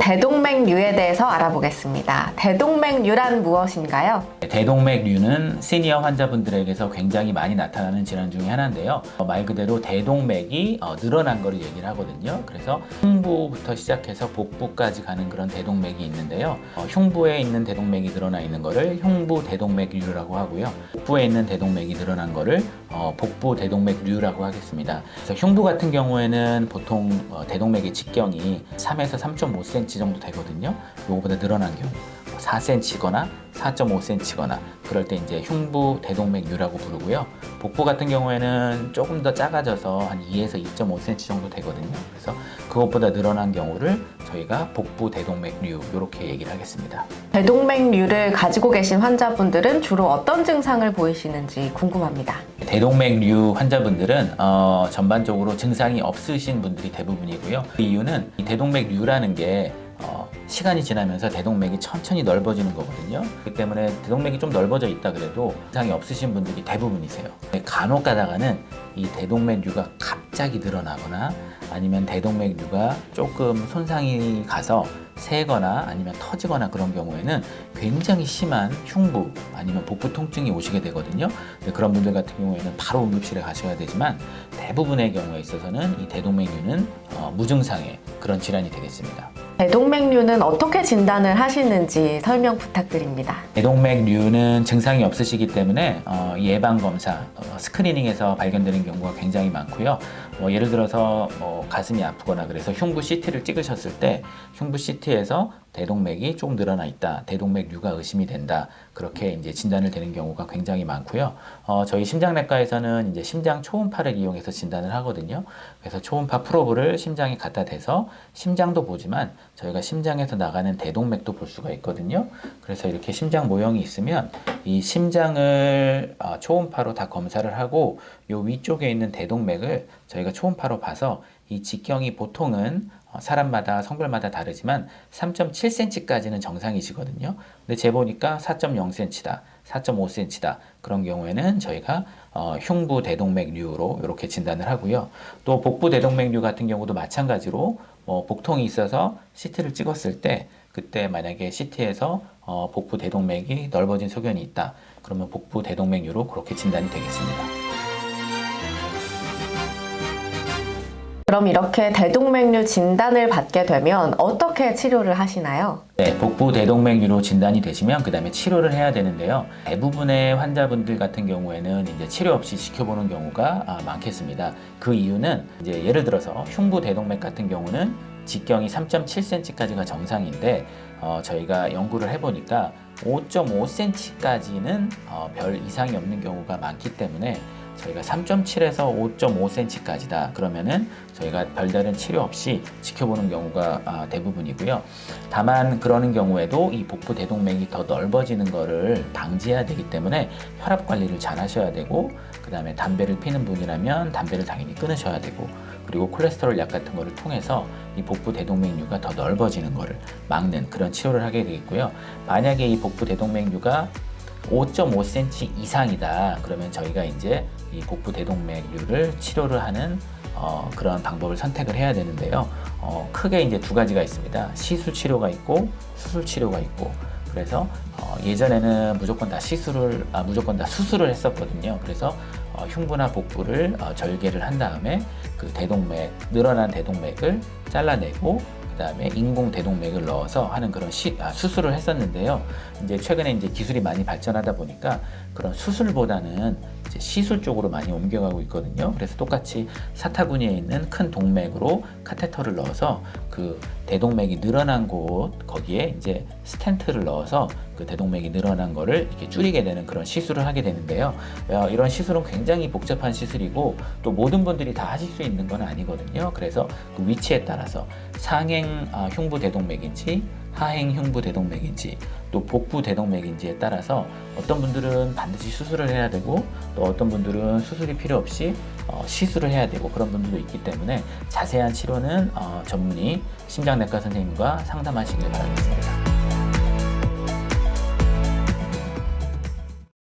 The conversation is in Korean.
대동맥류에 대해서 알아보겠습니다. 대동맥류란 무엇인가요? 대동맥류는 시니어 환자분들에게서 굉장히 많이 나타나는 질환 중에 하나인데요. 말 그대로 대동맥이 늘어난 거를 얘기를 하거든요. 그래서 흉부부터 시작해서 복부까지 가는 그런 대동맥이 있는데요. 흉부에 있는 대동맥이 늘어나 있는 거를 흉부 대동맥류라고 하고요. 복부에 있는 대동맥이 늘어난 거를 복부 대동맥류라고 하겠습니다. 그래서 흉부 같은 경우에는 보통 대동맥의 직경이 3에서 3.5cm 정도 되거든요. 요거보다 늘어난 경우 4cm거나 4.5cm거나 그럴 때 이제 흉부 대동맥류라고 부르고요. 복부 같은 경우에는 조금 더 작아져서 한 2에서 2.5cm 정도 되거든요. 그래서 그것보다 늘어난 경우를 저희가 복부 대동맥류 이렇게 얘기를 하겠습니다. 대동맥류를 가지고 계신 환자분들은 주로 어떤 증상을 보이시는지 궁금합니다. 대동맥류 환자분들은 전반적으로 증상이 없으신 분들이 대부분이고요. 그 이유는 이 대동맥류라는 게 시간이 지나면서 대동맥이 천천히 넓어지는 거거든요. 그렇기 때문에 대동맥이 좀 넓어져 있다 그래도 증상이 없으신 분들이 대부분이세요. 간혹 가다가는 이 대동맥류가 갑자기 늘어나거나 아니면 대동맥류가 조금 손상이 가서 새거나 아니면 터지거나 그런 경우에는 굉장히 심한 흉부 아니면 복부 통증이 오시게 되거든요. 그런 분들 같은 경우에는 바로 응급실에 가셔야 되지만 대부분의 경우에 있어서는 이 대동맥류는 무증상의 그런 질환이 되겠습니다. 대동맥류는 어떻게 진단을 하시는지 설명 부탁드립니다. 대동맥류는 증상이 없으시기 때문에 예방검사, 스크리닝에서 발견되는 경우가 굉장히 많고요. 예를 들어서 가슴이 아프거나 그래서 흉부 CT를 찍으셨을 때 흉부 CT에서 대동맥이 좀 늘어나 있다, 대동맥류가 의심이 된다, 그렇게 이제 진단을 되는 경우가 굉장히 많고요. 저희 심장내과에서는 이제 심장 초음파를 이용해서 진단을 하거든요. 그래서 초음파 프로브를 심장에 갖다 대서 심장도 보지만 저희가 심장에서 나가는 대동맥도 볼 수가 있거든요. 그래서 이렇게 심장 모형이 있으면 이 심장을 초음파로 다 검사를 하고 요 위쪽에 있는 대동맥을 저희가 초음파로 봐서 이 직경이 보통은 사람마다 성별마다 다르지만 3.7cm까지는 정상이시거든요. 근데 재보니까 4.0cm다, 4.5cm다. 그런 경우에는 저희가 흉부 대동맥류로 이렇게 진단을 하고요. 또 복부 대동맥류 같은 경우도 마찬가지로 복통이 있어서 CT를 찍었을 때 그때 만약에 CT에서 복부 대동맥이 넓어진 소견이 있다. 그러면 복부 대동맥류로 그렇게 진단이 되겠습니다. 그럼 이렇게 대동맥류 진단을 받게 되면 어떻게 치료를 하시나요? 네, 복부 대동맥류로 진단이 되시면 그 다음에 치료를 해야 되는데요. 대부분의 환자분들 같은 경우에는 이제 치료 없이 지켜보는 경우가 많겠습니다. 그 이유는 이제 예를 들어서 흉부 대동맥 같은 경우는 직경이 3.7cm까지가 정상인데 저희가 연구를 해보니까 5.5cm까지는 별 이상이 없는 경우가 많기 때문에 저희가 3.7에서 5.5cm까지다 그러면은 저희가 별다른 치료 없이 지켜보는 경우가 대부분이고요. 다만 그러는 경우에도 이 복부 대동맥이 더 넓어지는 거를 방지해야 되기 때문에 혈압 관리를 잘 하셔야 되고 그 다음에 담배를 피는 분이라면 담배를 당연히 끊으셔야 되고 그리고 콜레스테롤 약 같은 거를 통해서 이 복부 대동맥류가 더 넓어지는 거를 막는 그런 치료를 하게 되겠고요. 만약에 이 복부 대동맥류가 5.5cm 이상이다 그러면 저희가 이제 이 복부 대동맥류를 치료를 하는 그런 방법을 선택을 해야 되는데요. 크게 이제 두 가지가 있습니다. 시술 치료가 있고 수술 치료가 있고 그래서 예전에는 무조건 다 수술을 했었거든요. 그래서 흉부나 복부를 절개를 한 다음에 그 대동맥 늘어난 대동맥을 잘라내고 그 다음에 인공 대동맥을 넣어서 하는 그런 수술을 했었는데요. 이제 최근에 이제 기술이 많이 발전하다 보니까 그런 수술보다는 이제 시술 쪽으로 많이 옮겨가고 있거든요. 그래서 똑같이 사타구니에 있는 큰 동맥으로 카테터를 넣어서 그 대동맥이 늘어난 곳 거기에 이제 스텐트를 넣어서 그 대동맥이 늘어난 거를 이렇게 줄이게 되는 그런 시술을 하게 되는데요. 이런 시술은 굉장히 복잡한 시술이고 또 모든 분들이 다 하실 수 있는 건 아니거든요. 그래서 그 위치에 따라서 상행 흉부 대동맥인지 하행 흉부 대동맥인지 또 복부 대동맥인지에 따라서 어떤 분들은 반드시 수술을 해야 되고 또 어떤 분들은 수술이 필요 없이 시술을 해야 되고 그런 분들도 있기 때문에 자세한 치료는 전문의 심장내과 선생님과 상담하시길 바라겠습니다.